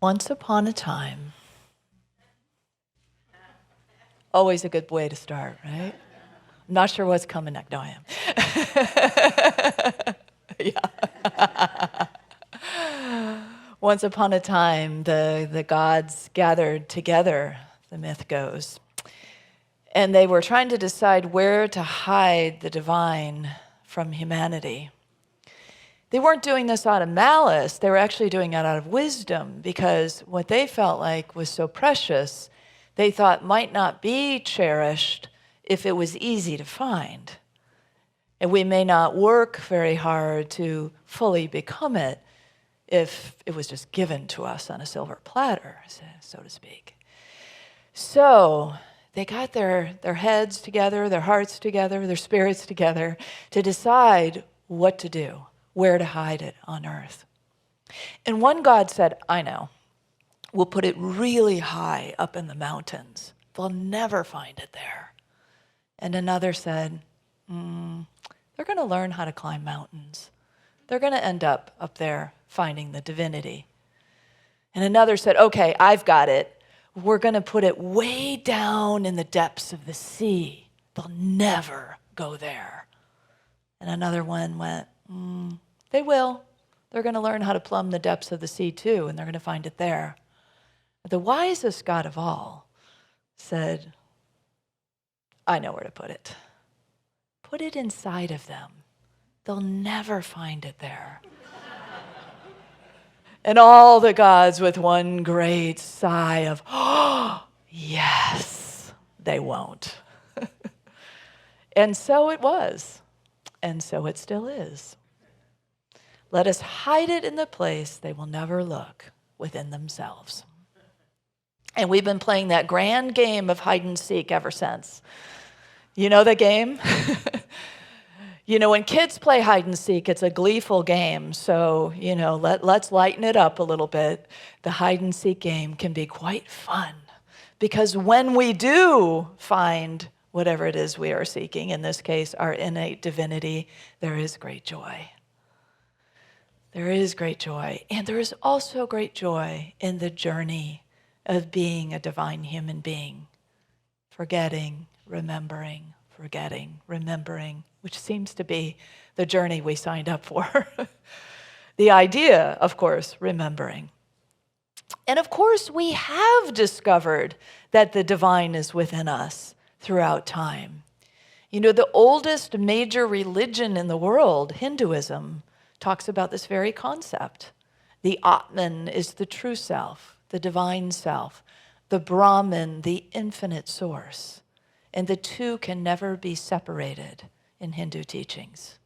Once upon a time, always a good way to start, right? I'm not sure what's coming next. No, I am. Yeah. Once upon a time, the gods gathered together, the myth goes, and they were trying to decide where to hide the divine from humanity. They weren't doing this out of malice, they were actually doing it out of wisdom, because what they felt like was so precious, they thought might not be cherished if it was easy to find. And we may not work very hard to fully become it if it was just given to us on a silver platter, so to speak. So they got their heads together, their hearts together, their spirits together to decide what to do, where to hide it on earth. And one god said, I know, we'll put it really high up in the mountains. They'll never find it there. And another said, they're going to learn how to climb mountains. They're going to end up there finding the divinity. And another said, okay, I've got it. We're going to put it way down in the depths of the sea. They'll never go there. And another one went, they will. They're going to learn how to plumb the depths of the sea too, and they're going to find it there. But the wisest God of all said, I know where to put it. Put it inside of them. They'll never find it there. And all the gods with one great sigh of, oh, yes, they won't. And so it was, and so it still is. Let us hide it in the place they will never look within themselves. And we've been playing that grand game of hide and seek ever since. You know the game? You know, when kids play hide and seek, it's a gleeful game. So, you know, let's lighten it up a little bit. The hide and seek game can be quite fun because when we do find whatever it is we are seeking, in this case, our innate divinity, there is great joy. There is great joy. And there is also great joy in the journey of being a divine human being, forgetting, remembering, forgetting, remembering, which seems to be the journey we signed up for. The idea, of course, remembering. And of course, we have discovered that the divine is within us throughout time. You know, the oldest major religion in the world, Hinduism, talks about this very concept. The Atman is the true self, the divine self, the Brahman, the infinite source. And the two can never be separated in Hindu teachings.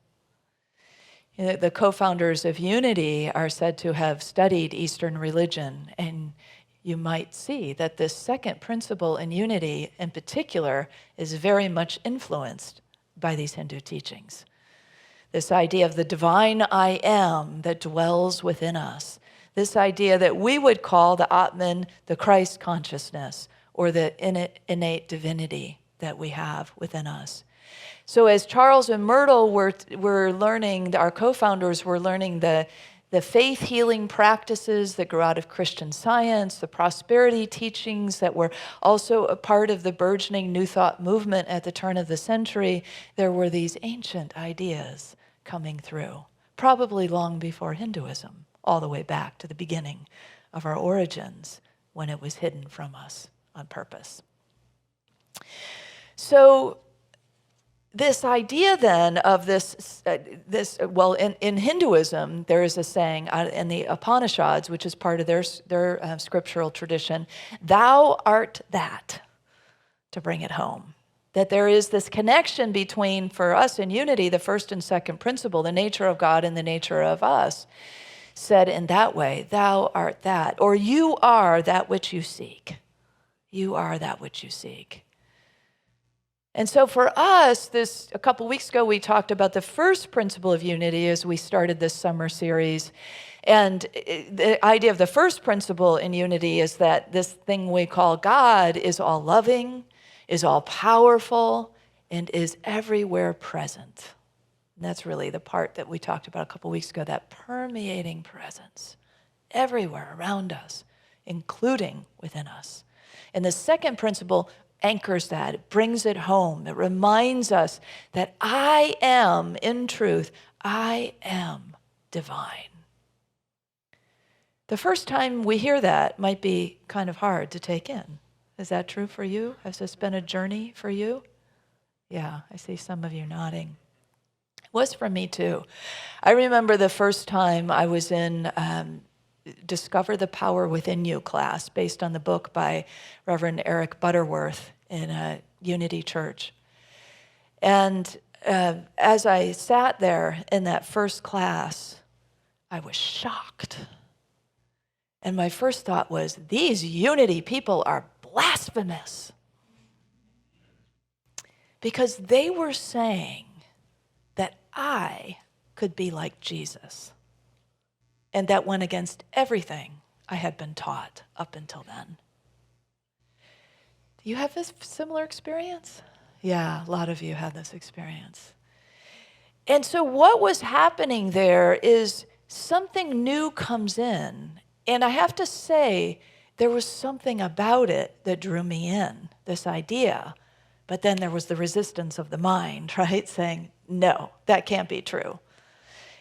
You know, the co-founders of Unity are said to have studied Eastern religion, and you might see that this second principle in Unity in particular is very much influenced by these Hindu teachings. This idea of the divine I am that dwells within us. This idea that we would call the Atman the Christ consciousness or the innate divinity that we have within us. So as Charles and Myrtle were learning, our co-founders were learning the faith healing practices that grew out of Christian Science, the prosperity teachings that were also a part of the burgeoning New Thought movement at the turn of the century, there were these ancient ideas coming through, probably long before Hinduism, all the way back to the beginning of our origins when it was hidden from us on purpose. So this idea then of in Hinduism, there is a saying in the Upanishads, which is part of their scriptural tradition, thou art that, to bring it home. That there is this connection between, for us in Unity, the first and second principle, the nature of God and the nature of us, said in that way, thou art that, or you are that which you seek. You are that which you seek. And so for us, a couple weeks ago, we talked about the first principle of unity as we started this summer series. And the idea of the first principle in unity is that this thing we call God is all loving, is all powerful, and is everywhere present. And that's really the part that we talked about a couple weeks ago, that permeating presence everywhere around us, including within us. And the second principle anchors that. It brings it home. It reminds us that I am, in truth, I am divine. The first time we hear that might be kind of hard to take in. Is that true for you? Has this been a journey for you? Yeah, I see some of you nodding. It was for me too. I remember the first time I was in Discover the Power Within You class based on the book by Reverend Eric Butterworth in a Unity Church. And as I sat there in that first class, I was shocked. And my first thought was, these Unity people are blasphemous. Because they were saying that I could be like Jesus. And that went against everything I had been taught up until then. Do you have this similar experience? Yeah, a lot of you had this experience. And so what was happening there is something new comes in. And I have to say, there was something about it that drew me in, this idea. But then there was the resistance of the mind, right? Saying, no, that can't be true.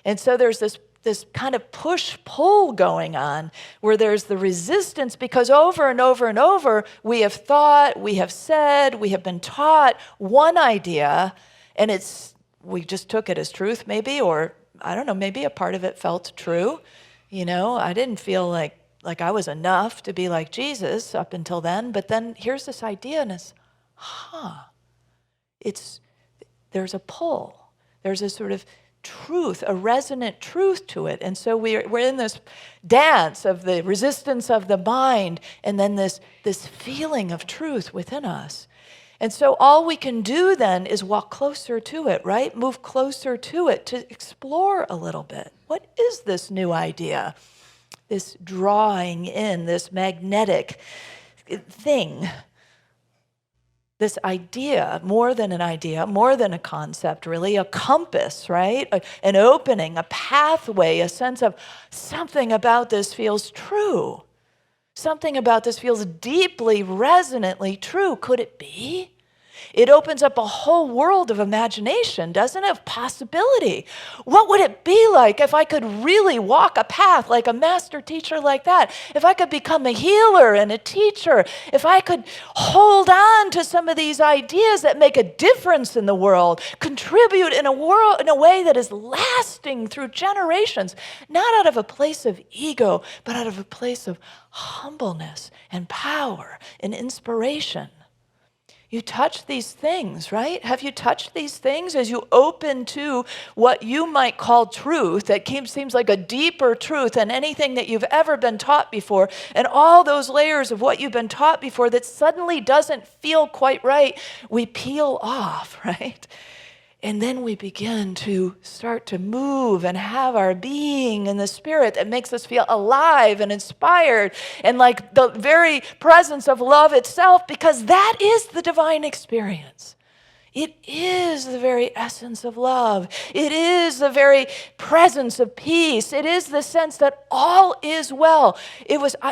And so there's this kind of push-pull going on where there's the resistance because over and over and over, we have thought, we have said, we have been taught one idea, and we just took it as truth maybe, or I don't know, maybe a part of it felt true. You know, I didn't feel like I was enough to be like Jesus up until then, but then here's this idea and it's, there's a pull. There's a sort of truth, a resonant truth to it. And so we're in this dance of the resistance of the mind and then this feeling of truth within us. And so all we can do then is walk closer to it, right? Move closer to it to explore a little bit. What is this new idea? This drawing in, this magnetic thing. This idea, more than an idea, more than a concept, really, a compass, right? An opening, a pathway, a sense of something about this feels true. Something about this feels deeply, resonantly true. Could it be? It opens up a whole world of imagination, doesn't it? Of possibility. What would it be like if I could really walk a path like a master teacher like that? If I could become a healer and a teacher? If I could hold on to some of these ideas that make a difference in the world, contribute in a way that is lasting through generations, not out of a place of ego, but out of a place of humbleness and power and inspiration. You touch these things, right? Have you touched these things as you open to what you might call truth that seems like a deeper truth than anything that you've ever been taught before, and all those layers of what you've been taught before that suddenly doesn't feel quite right, we peel off, right? And then we begin to start to move and have our being in the spirit that makes us feel alive and inspired and like the very presence of love itself, because that is the divine experience. It is the very essence of love. It is the very presence of peace. It is the sense that all is well.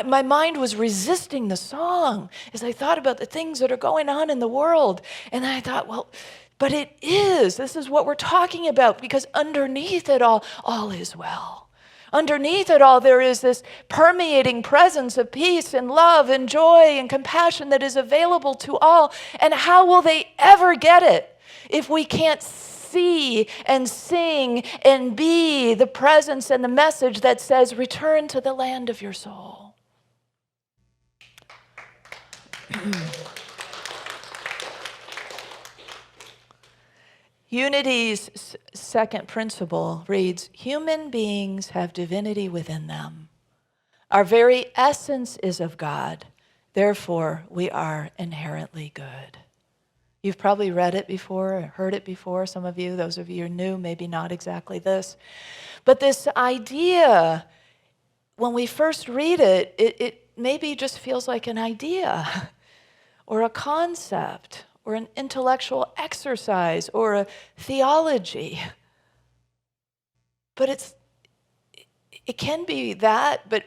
My mind was resisting the song as I thought about the things that are going on in the world. And I thought, well, but it is. This is what we're talking about, because underneath it all is well. Underneath it all, there is this permeating presence of peace and love and joy and compassion that is available to all. And how will they ever get it if we can't see and sing and be the presence and the message that says, return to the land of your soul? Unity's second principle reads, human beings have divinity within them. Our very essence is of God. Therefore, we are inherently good. You've probably read it before, or heard it before. Some of you, those of you who are new, maybe not exactly this. But this idea, when we first read it, it maybe just feels like an idea or a concept, or an intellectual exercise, or a theology. But it can be that, but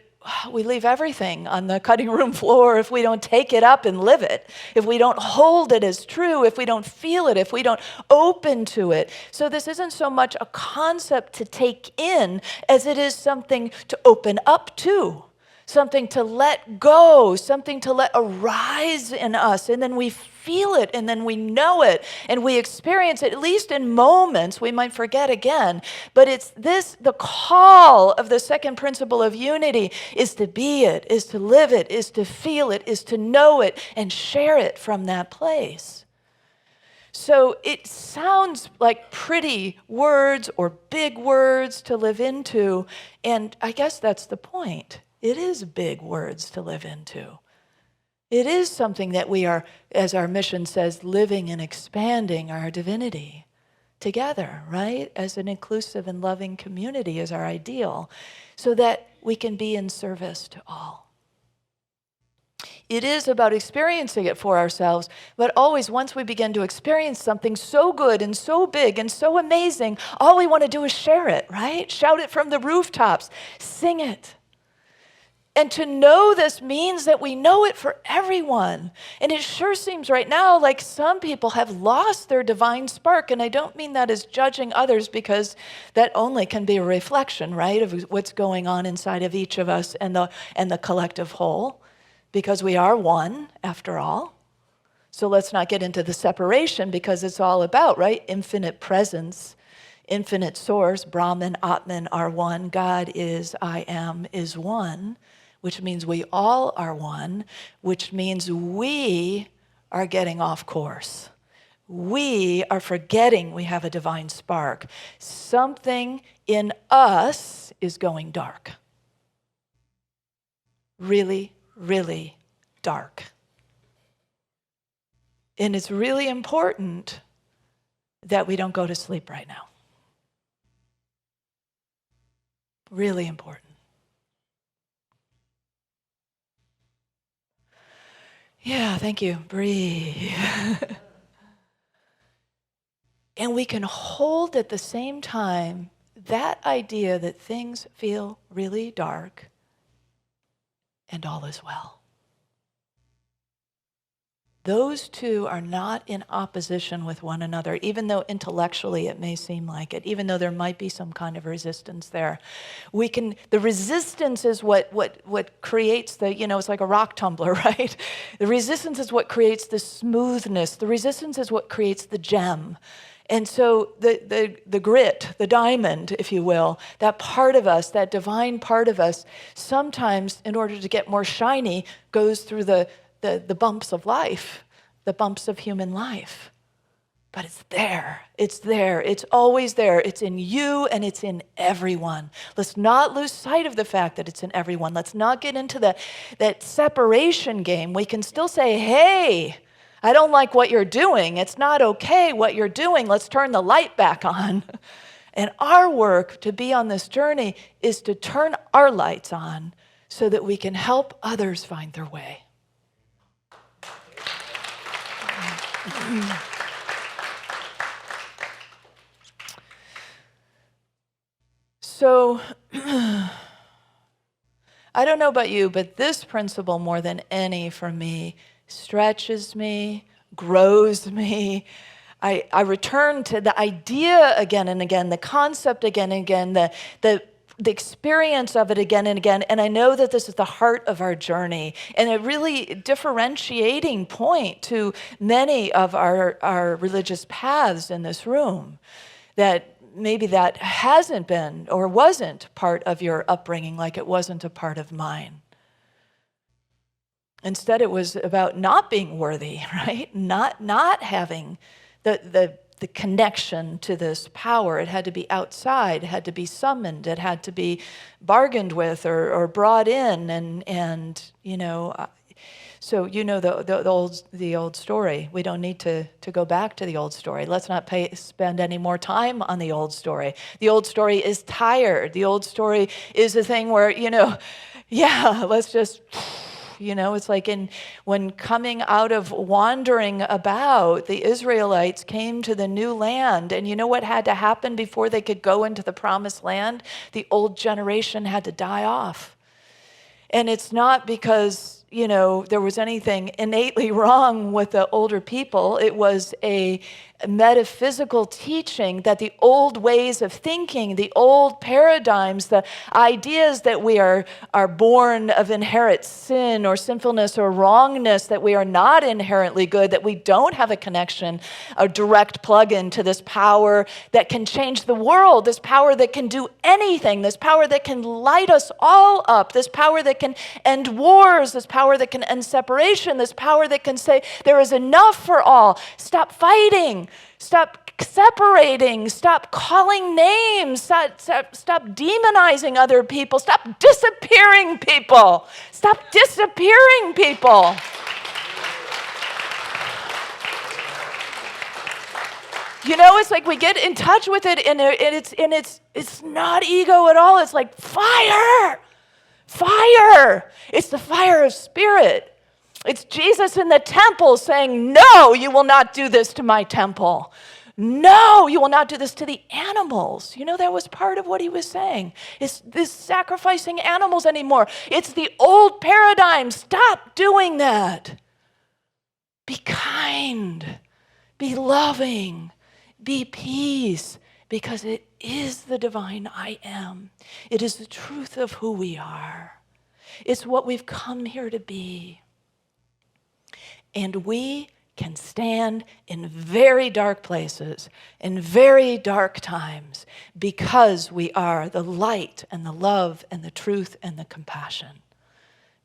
we leave everything on the cutting room floor if we don't take it up and live it, if we don't hold it as true, if we don't feel it, if we don't open to it. So this isn't so much a concept to take in as it is something to open up to, something to let go, something to let arise in us, and then we feel it, and then we know it, and we experience it, at least in moments. We might forget again, but it's this, the call of the second principle of unity is to be it, is to live it, is to feel it, is to know it, and share it from that place. So it sounds like pretty words or big words to live into, and I guess that's the point. It is big words to live into. It is something that we are, as our mission says, living and expanding our divinity together, right? As an inclusive and loving community is our ideal, so that we can be in service to all. It is about experiencing it for ourselves, but always once we begin to experience something so good and so big and so amazing, all we want to do is share it, right? Shout it from the rooftops, sing it. And to know this means that we know it for everyone. And it sure seems right now like some people have lost their divine spark. And I don't mean that as judging others, because that only can be a reflection, right, of what's going on inside of each of us and the collective whole, because we are one, after all. So let's not get into the separation, because it's all about, right, infinite presence, infinite source. Brahman, Atman are one. God is, I am, is one. Which means we all are one, which means we are getting off course. We are forgetting we have a divine spark. Something in us is going dark. Really, really dark. And it's really important that we don't go to sleep right now. Really important. Yeah, thank you. Breathe. And we can hold at the same time that idea that things feel really dark and all is well. Those two are not in opposition with one another, even though intellectually it may seem like it, even though there might be some kind of resistance there. The resistance is what creates it's like a rock tumbler, right? The resistance is what creates the smoothness. The resistance is what creates the gem. And so the grit, the diamond, if you will, that part of us, that divine part of us, sometimes in order to get more shiny, goes through the bumps of life, the bumps of human life. But it's there, it's always there. It's in you and it's in everyone. Let's not lose sight of the fact that it's in everyone. Let's not get into that separation game. We can still say, hey, I don't like what you're doing. It's not okay what you're doing. Let's turn the light back on. And our work to be on this journey is to turn our lights on so that we can help others find their way. So, I don't know about you, but this principle more than any for me stretches me, grows me. I return to the idea again and again, the concept again and again, the experience of it again and again. And I know that this is the heart of our journey and a really differentiating point to many of our religious paths in this room, that maybe that hasn't been or wasn't part of your upbringing like it wasn't a part of mine. Instead, it was about not being worthy, right? Not having the connection to this power. It had to be outside, it had to be summoned, it had to be bargained with or brought in, and so the old story. We don't need to go back to the old story. Let's not spend any more time on the old story. The old story is tired. The old story is a thing where, let's just... it's like when coming out of wandering about, the Israelites came to the new land, and you know what had to happen before they could go into the promised land? The old generation had to die off. And it's not because, there was anything innately wrong with the older people. It was a metaphysical teaching that the old ways of thinking, the old paradigms, the ideas that we are born of inherent sin or sinfulness or wrongness, that we are not inherently good, that we don't have a connection, a direct plug-in to this power that can change the world, this power that can do anything, this power that can light us all up, this power that can end wars, this power that can end separation, this power that can say there is enough for all. Stop fighting. Stop separating. Stop calling names. Stop demonizing other people. Stop disappearing people. Stop disappearing people. It's like we get in touch with it, and it's not ego at all. It's like fire. Fire. It's the fire of spirit. It's Jesus in the temple saying, no, you will not do this to my temple. No, you will not do this to the animals. That was part of what he was saying. It's this sacrificing animals anymore. It's the old paradigm. Stop doing that. Be kind. Be loving. Be peace. Because it is the divine I am. It is the truth of who we are. It's what we've come here to be. And we can stand in very dark places, in very dark times, because we are the light and the love and the truth and the compassion.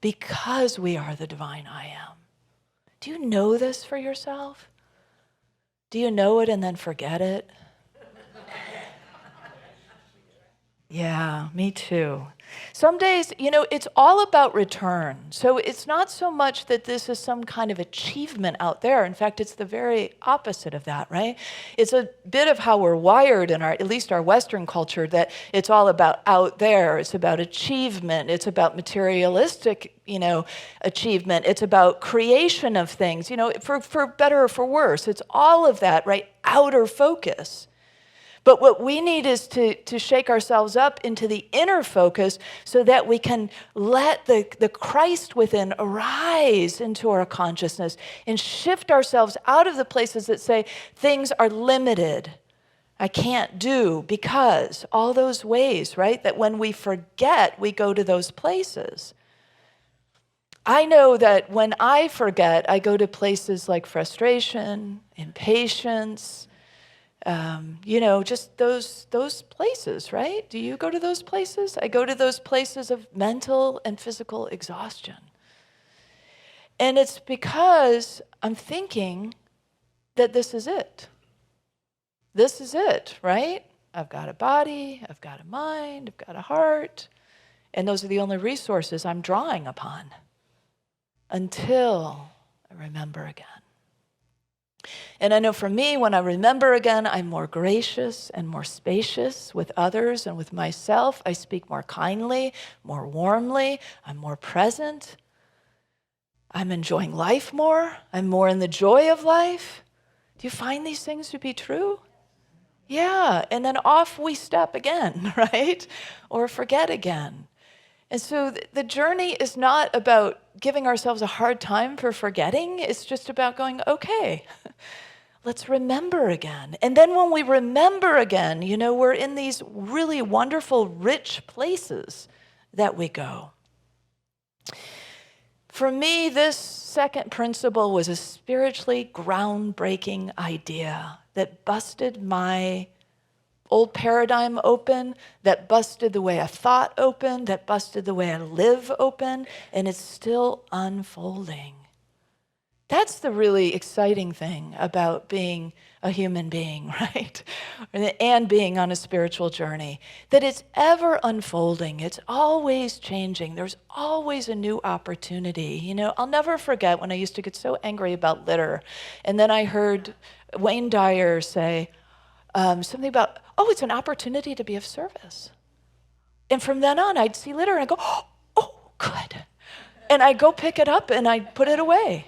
Because we are the divine I am. Do you know this for yourself? Do you know it and then forget it? Yeah, me too. Some days, it's all about return. So it's not so much that this is some kind of achievement out there. In fact, it's the very opposite of that, right? It's a bit of how we're wired in at least our Western culture, that it's all about out there. It's about achievement. It's about materialistic, achievement. It's about creation of things, for better or for worse. It's all of that, right? Outer focus. But what we need is to shake ourselves up into the inner focus so that we can let the Christ within arise into our consciousness and shift ourselves out of the places that say things are limited. I can't do because all those ways, right? That when we forget, we go to those places. I know that when I forget, I go to places like frustration, impatience, just those places, right? Do you go to those places? I go to those places of mental and physical exhaustion. And it's because I'm thinking that this is it. This is it, right? I've got a body, I've got a mind, I've got a heart, and those are the only resources I'm drawing upon until I remember again. And I know for me, when I remember again, I'm more gracious and more spacious with others and with myself. I speak more kindly, more warmly. I'm more present. I'm enjoying life more. I'm more in the joy of life. Do you find these things to be true? Yeah, and then off we step again, right? Or forget again. And so the journey is not about giving ourselves a hard time for forgetting. It's just about going, okay, let's remember again. And then when we remember again, we're in these really wonderful, rich places that we go. For me, this second principle was a spiritually groundbreaking idea that busted my old paradigm open, that busted the way I thought open, that busted the way I live open, and it's still unfolding. That's the really exciting thing about being a human being, right? And being on a spiritual journey, that it's ever unfolding. It's always changing. There's always a new opportunity. I'll never forget when I used to get so angry about litter, and then I heard Wayne Dyer say something about, it's an opportunity to be of service. And from then on, I'd see litter and I'd go, oh, good. And I'd go pick it up and I'd put it away.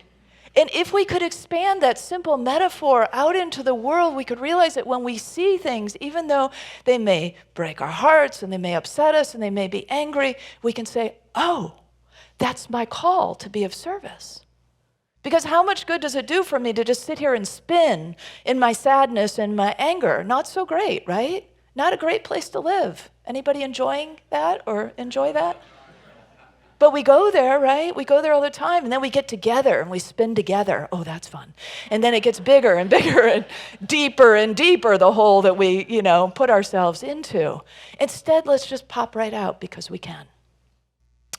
And if we could expand that simple metaphor out into the world, we could realize that when we see things, even though they may break our hearts and they may upset us and they may be angry, we can say, oh, That's my call, to be of service. Because how much good does it do for me to just sit here and spin in my sadness and my anger? Not so great, right? Not a great place to live. Anybody enjoying that or enjoy that? But we go there, right? We go there all the time, and then we get together and we spin together. Oh, that's fun. And then it gets bigger and bigger and deeper, the hole that we, put ourselves into. Instead, let's just pop right out because we can.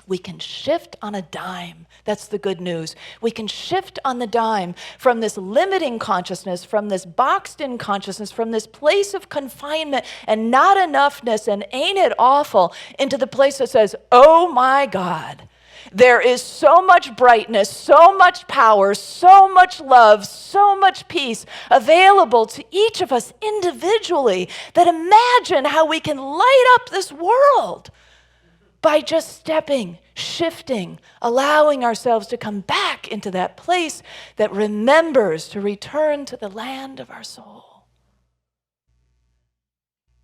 We can shift on a dime. That's the good news. We can shift on the dime from this limiting consciousness, from this boxed in consciousness, from this place of confinement and not enoughness and ain't it awful, into the place that says, oh my God, there is so much brightness, so much power, so much love, so much peace available to each of us individually, that imagine how we can light up this world by just stepping, shifting, allowing ourselves to come back into that place that remembers to return to the land of our soul.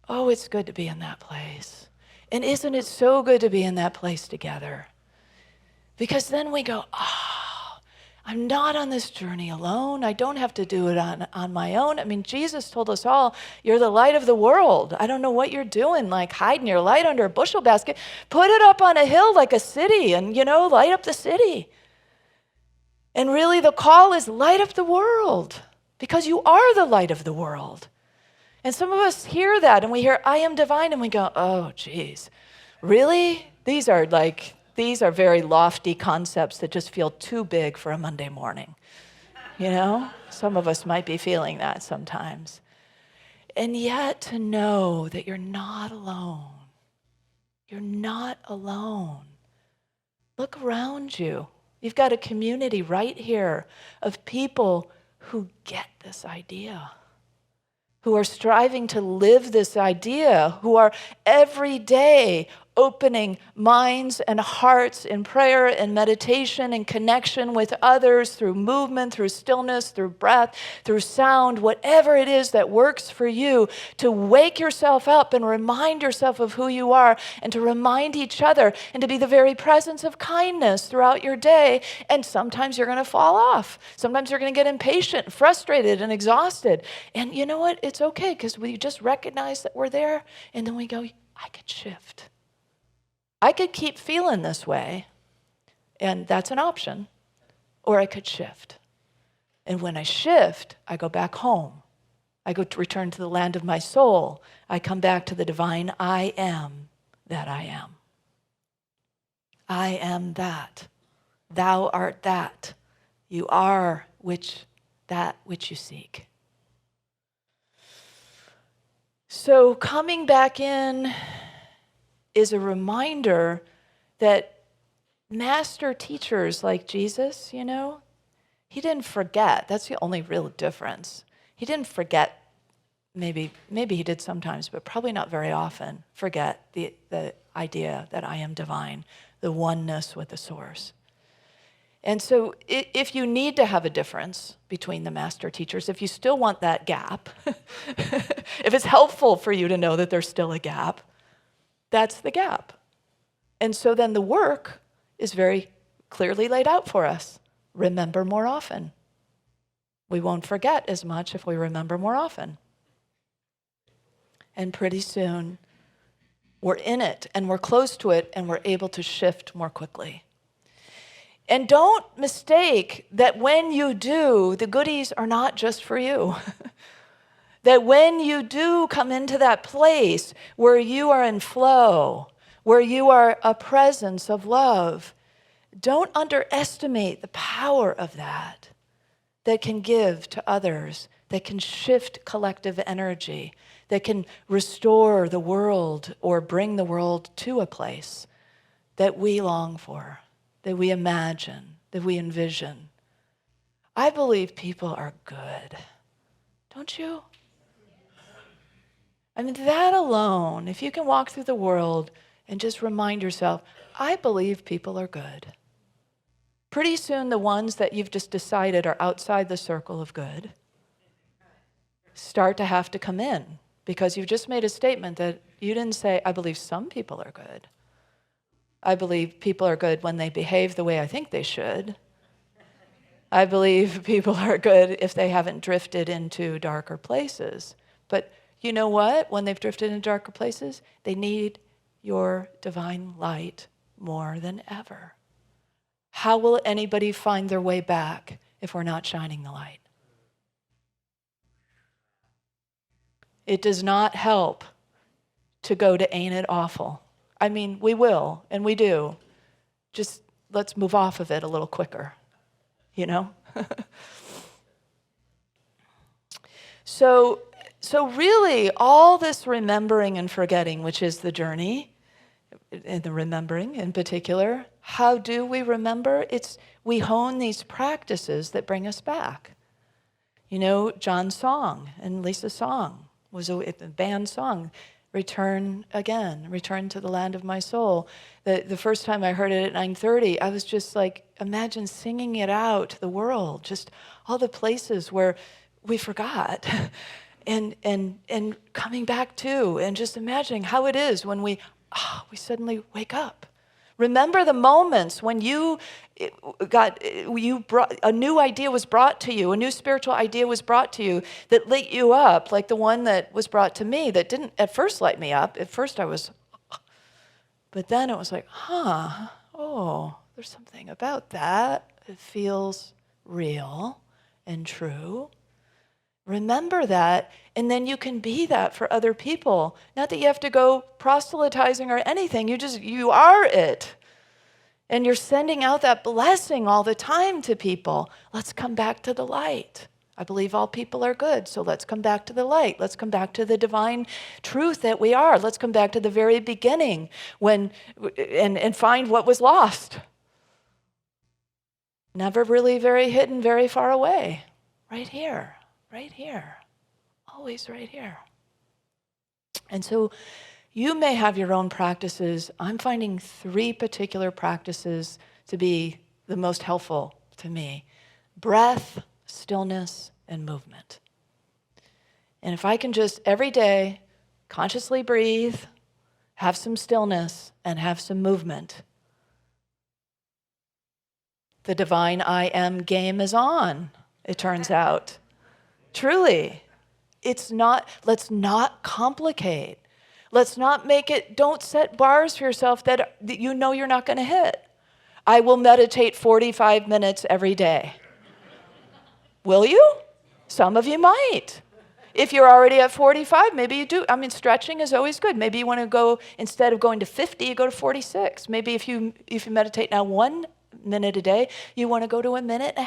Oh, it's good to be in that place. And isn't it so good to be in that place together? Because then we go, I'm not on this journey alone. I don't have to do it on my own. I mean, Jesus told us all, you're the light of the world. I don't know what you're doing, like hiding your light under a bushel basket. Put it up on a hill like a city and, light up the city. And really the call is light up the world because you are the light of the world. And some of us hear that and we hear, I am divine, and we go, oh, geez, really? These are very lofty concepts that just feel too big for a Monday morning. Some of us might be feeling that sometimes. And yet to know that you're not alone. You're not alone. Look around you. You've got a community right here of people who get this idea, who are striving to live this idea, who are every day opening minds and hearts in prayer and meditation and connection with others through movement, through stillness, through breath, through sound, whatever it is that works for you, to wake yourself up and remind yourself of who you are, and to remind each other, and to be the very presence of kindness throughout your day. And sometimes you're going to fall off. Sometimes you're going to get impatient, frustrated, and exhausted. And you know what? It's okay, because we just recognize that we're there, and then we go, I could shift. I could keep feeling this way, and that's an option, or I could shift. And when I shift, I go back home. I go to return to the land of my soul. I come back to the divine I am that I am. I am that. Thou art that. You are that which you seek. So coming back in is a reminder that master teachers like Jesus, he didn't forget. That's the only real difference. He didn't forget, maybe he did sometimes, but probably not very often, forget the idea that I am divine, the oneness with the source. And so if you need to have a difference between the master teachers, if you still want that gap, if it's helpful for you to know that there's still a gap, that's the gap. And so then the work is very clearly laid out for us. Remember more often. We won't forget as much if we remember more often. And pretty soon, we're in it, and we're close to it, and we're able to shift more quickly. And don't mistake that when you do, the goodies are not just for you. That when you do come into that place where you are in flow, where you are a presence of love, don't underestimate the power of that can give to others, that can shift collective energy, that can restore the world or bring the world to a place that we long for, that we imagine, that we envision. I believe people are good. Don't you? I mean, that alone, if you can walk through the world and just remind yourself, I believe people are good. Pretty soon, the ones that you've just decided are outside the circle of good start to have to come in, because you've just made a statement that you didn't say, I believe some people are good. I believe people are good when they behave the way I think they should. I believe people are good if they haven't drifted into darker places. But you know what? When they've drifted into darker places, they need your divine light more than ever. How will anybody find their way back if we're not shining the light? It does not help to go to ain't it awful. I mean, we will, and we do. Just let's move off of it a little quicker, you know? So really, all this remembering and forgetting, which is the journey, and the remembering in particular, how do we remember? We hone these practices that bring us back. You know, John's song and Lisa's song was a band song. Return again, return to the land of my soul. The first time I heard it at 9:30, I was just like, imagine singing it out to the world, just all the places where we forgot and coming back to, and just imagining how it is when we suddenly wake up. Remember the moments when a new idea was brought to you, a new spiritual idea was brought to you that lit you up, like the one that was brought to me that didn't at first light me up. At first I was, but then it was like, there's something about that. It feels real and true. Remember that, and then you can be that for other people. Not that you have to go proselytizing or anything. You are it. And you're sending out that blessing all the time to people. Let's come back to the light. I believe all people are good, so let's come back to the light. Let's come back to the divine truth that we are. Let's come back to the very beginning and find what was lost. Never really very hidden, very far away. Right here. Right here, always right here. And so you may have your own practices. I'm finding 3 particular practices to be the most helpful to me: breath, stillness, and movement. And if I can just every day consciously breathe, have some stillness, and have some movement, the divine I am game is on, it turns out. Truly, let's not complicate. Let's not don't set bars for yourself that you know you're not going to hit. I will meditate 45 minutes every day. Will you? Some of you might. If you're already at 45, maybe you do. I mean, stretching is always good. Maybe you want to go, instead of going to 50, you go to 46. Maybe if you meditate now 1 minute a day, you want to go to 1.5 minutes.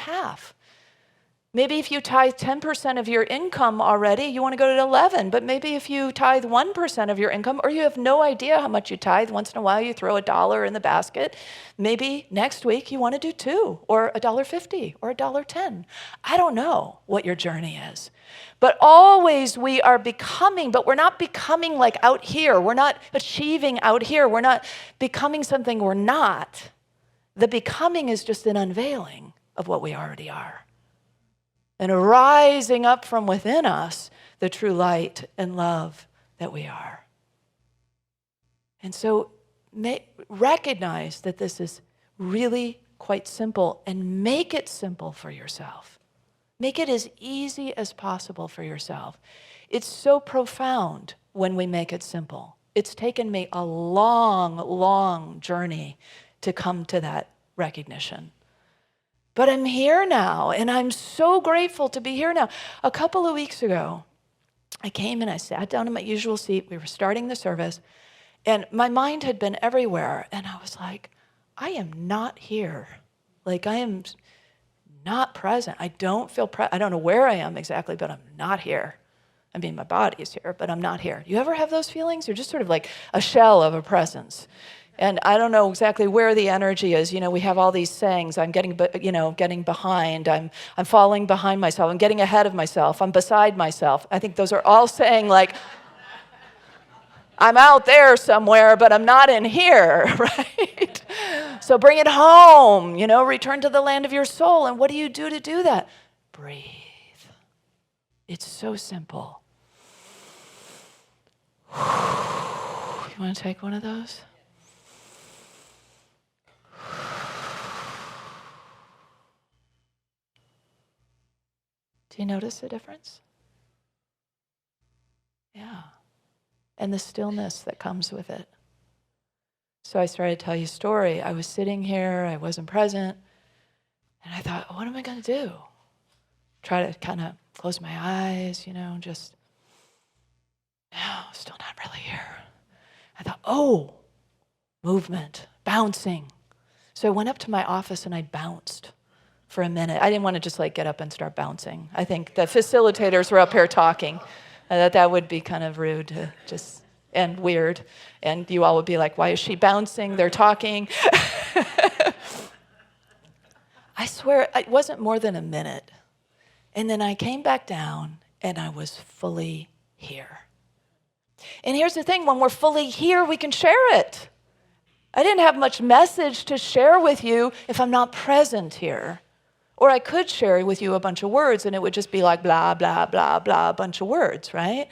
Maybe if you tithe 10% of your income already, you want to go to 11. But maybe if you tithe 1% of your income, or you have no idea how much you tithe, once in a while you throw $1 in the basket, maybe next week you want to do 2, or $1.50, or $1.10. I don't know what your journey is. But always we are becoming, but we're not becoming like out here. We're not achieving out here. We're not becoming something we're not. The becoming is just an unveiling of what we already are. And arising up from within us the true light and love that we are. And so recognize that this is really quite simple, and make it simple for yourself. Make it as easy as possible for yourself. It's so profound when we make it simple. It's taken me a long, long journey to come to that recognition. But I'm here now, and I'm so grateful to be here now. A couple of weeks ago, I came and I sat down in my usual seat. We were starting the service, and my mind had been everywhere. And I was like, I am not here. Like, I am not present. I don't feel I don't know where I am exactly, but I'm not here. I mean, my body is here, but I'm not here. You ever have those feelings? You're just sort of like a shell of a presence. And I don't know exactly where the energy is. You know, we have all these sayings. I'm getting behind. I'm falling behind myself. I'm getting ahead of myself. I'm beside myself. I think those are all saying, like, I'm out there somewhere, but I'm not in here, right? So bring it home, return to the land of your soul. And what do you do to do that? Breathe. It's so simple. You want to take one of those? Do you notice the difference? Yeah. And the stillness that comes with it. So I started to tell you a story. I was sitting here, I wasn't present, and I thought, what am I going to do? Try to kind of close my eyes, just, no, still not really here. I thought, oh, movement, bouncing. So I went up to my office and I bounced for a minute. I didn't want to just get up and start bouncing. I think the facilitators were up here talking. That would be kind of rude to just, and weird. And you all would be like, why is she bouncing? They're talking. I swear, it wasn't more than a minute. And then I came back down and I was fully here. And here's the thing, when we're fully here, we can share it. I didn't have much message to share with you if I'm not present here. Or I could share with you a bunch of words and it would just be like blah, blah, blah, blah, a bunch of words, right?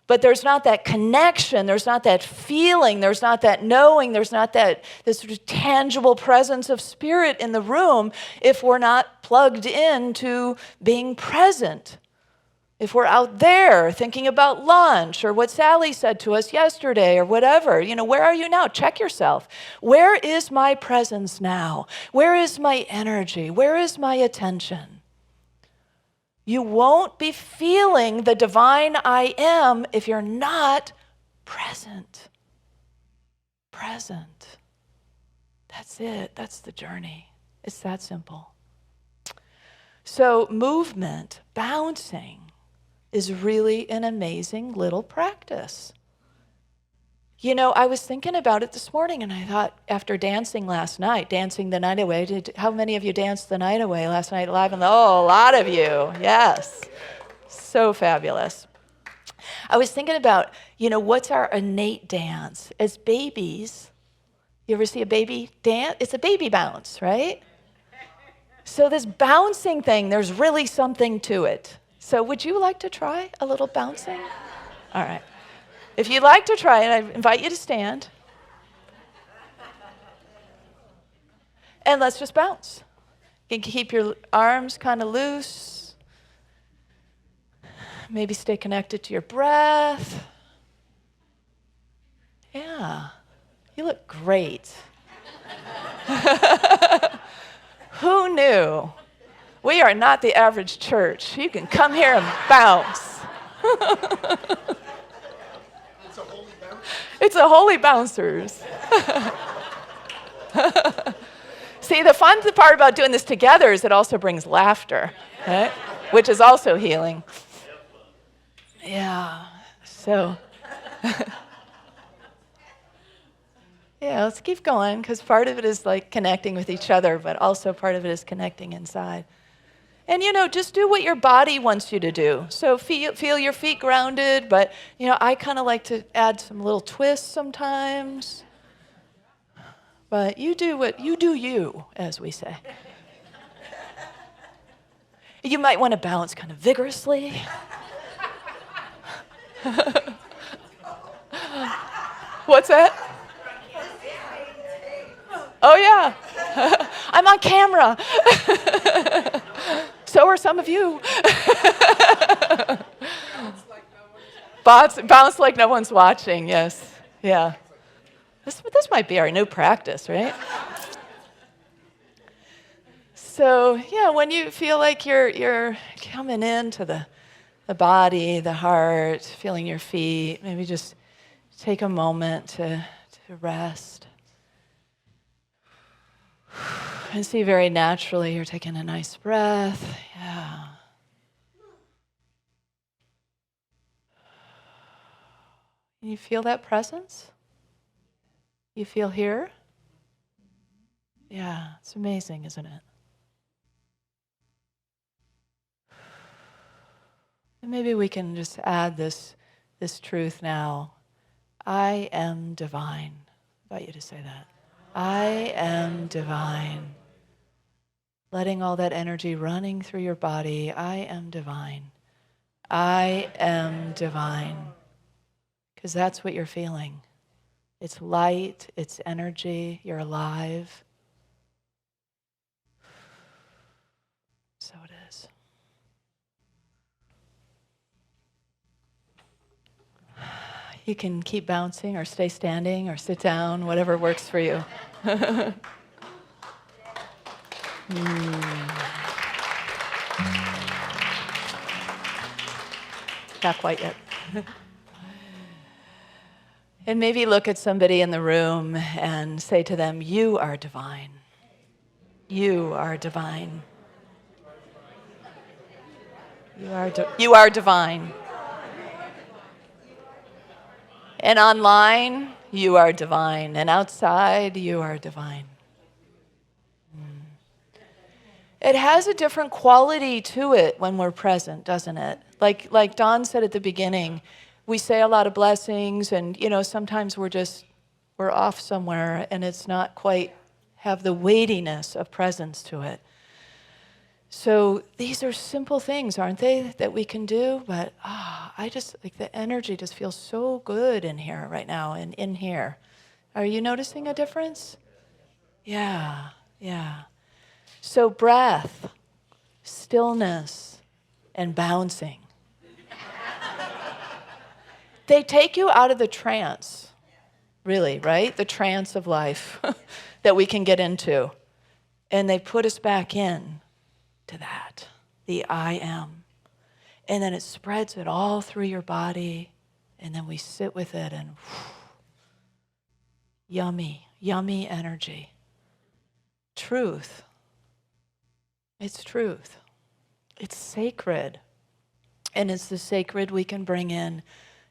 But there's not that connection, there's not that feeling, there's not that knowing, there's not this sort of tangible presence of spirit in the room if we're not plugged in to being present. If we're out there thinking about lunch or what Sally said to us yesterday or whatever, where are you now? Check yourself. Where is my presence now? Where is my energy? Where is my attention? You won't be feeling the divine I am if you're not present. Present. That's it. That's the journey. It's that simple. So movement, bouncing, is really an amazing little practice. I was thinking about it this morning and I thought, after dancing last night, dancing the night away, how many of you danced the night away last night live? Oh, a lot of you, yes. So fabulous. I was thinking about, what's our innate dance? As babies, you ever see a baby dance? It's a baby bounce, right? So this bouncing thing, there's really something to it. So would you like to try a little bouncing? All right. If you'd like to try it, I invite you to stand. And let's just bounce. You can keep your arms kind of loose. Maybe stay connected to your breath. Yeah. You look great. Who knew? We are not the average church. You can come here and bounce. It's a holy bouncers. See, the fun part about doing this together is it also brings laughter, right? Which is also healing. Yeah, so. Yeah, let's keep going, because part of it is connecting with each other, but also part of it is connecting inside. And, just do what your body wants you to do. So feel your feet grounded, but, I kind of like to add some little twists sometimes. But you do you, as we say. You might want to bounce kind of vigorously. What's that? Oh, yeah. I'm on camera. So are some of you. Bounce like no one's watching, yes. Yeah. This might be our new practice, right? So, yeah, when you feel like you're coming into the body, the heart, feeling your feet, maybe just take a moment to rest. And see very naturally you're taking a nice breath. Yeah. Can you feel that presence? You feel here? Yeah, it's amazing, isn't it? And maybe we can just add this truth now. I am divine. I invite you to say that. I am divine. Letting all that energy running through your body. I am divine. I am divine. Because that's what you're feeling. It's light, it's energy, you're alive. So it is. You can keep bouncing or stay standing or sit down, whatever works for you. Not quite yet. And maybe look at somebody in the room and say to them, you are divine. You are divine. You are divine. And online, you are divine. And outside, you are divine. It has a different quality to it when we're present, doesn't it? Like Don said at the beginning, we say a lot of blessings, and sometimes we're off somewhere, and it's not quite have the weightiness of presence to it. So these are simple things, aren't they, that we can do? But I just the energy just feels so good in here right now, and in here. Are you noticing a difference? Yeah. So breath, stillness, and bouncing. They take you out of the trance, really, right? The trance of life that we can get into. And they put us back in to that, the I am. And then it spreads it all through your body, and then we sit with it, and yummy energy. Truth. It's truth. It's sacred. And it's the sacred we can bring in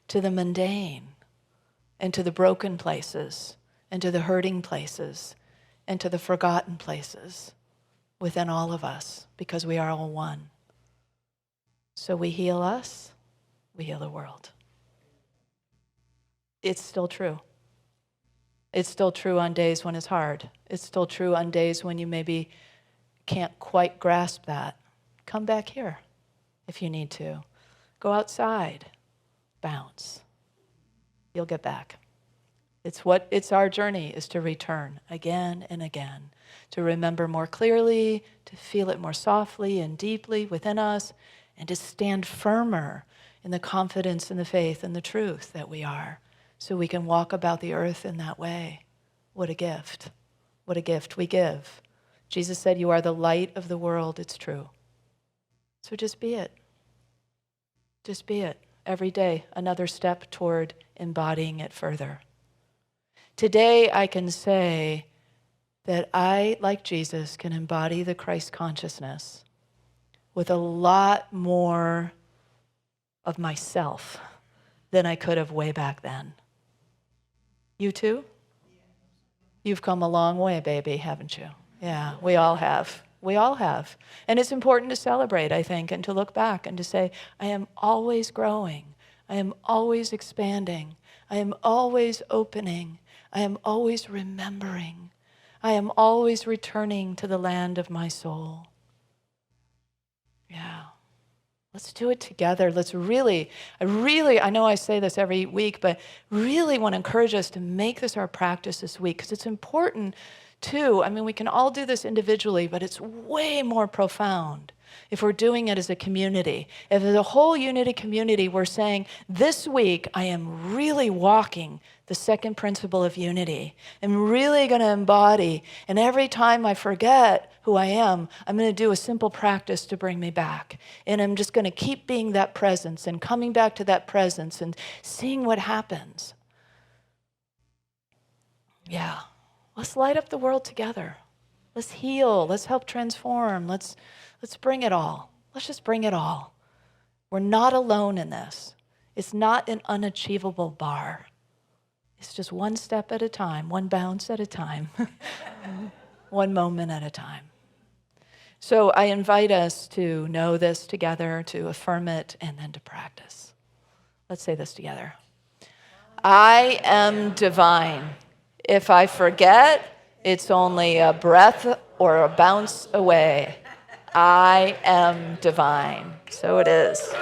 to the mundane, and to the broken places, and to the hurting places, and to the forgotten places within all of us, because we are all one. So we heal us, we heal the world. It's still true. It's still true on days when it's hard. It's still true on days when you maybe can't quite grasp that. Come back here if you need to. Go outside. Bounce. You'll get back. It's our journey is to return again and again, to remember more clearly, to feel it more softly and deeply within us, and to stand firmer in the confidence and the faith and the truth that we are, so we can walk about the earth in that way. What a gift. What a gift we give. Jesus said, you are the light of the world. It's true. So just be it. Just be it. Every day, another step toward embodying it further. Today, I can say that I, like Jesus, can embody the Christ consciousness with a lot more of myself than I could have way back then. You too? You've come a long way, baby, haven't you? Yeah, we all have. We all have. And it's important to celebrate, I think, and to look back and to say, I am always growing. I am always expanding. I am always opening. I am always remembering. I am always returning to the land of my soul. Yeah. Let's do it together. Let's really, I know I say this every week, but really want to encourage us to make this our practice this week, because it's important too. I mean, we can all do this individually, but it's way more profound if we're doing it as a community. If as a whole unity community, we're saying, this week I am really walking the second principle of unity. I'm really going to embody, and every time I forget who I am, I'm going to do a simple practice to bring me back. And I'm just going to keep being that presence and coming back to that presence and seeing what happens. Yeah. Let's light up the world together. Let's heal. Let's help transform. Let's bring it all. Let's just bring it all. We're not alone in this. It's not an unachievable bar. It's just one step at a time, one bounce at a time, one moment at a time. So I invite us to know this together, to affirm it, and then to practice. Let's say this together. I am divine. If I forget, it's only a breath or a bounce away. I am divine. So it is.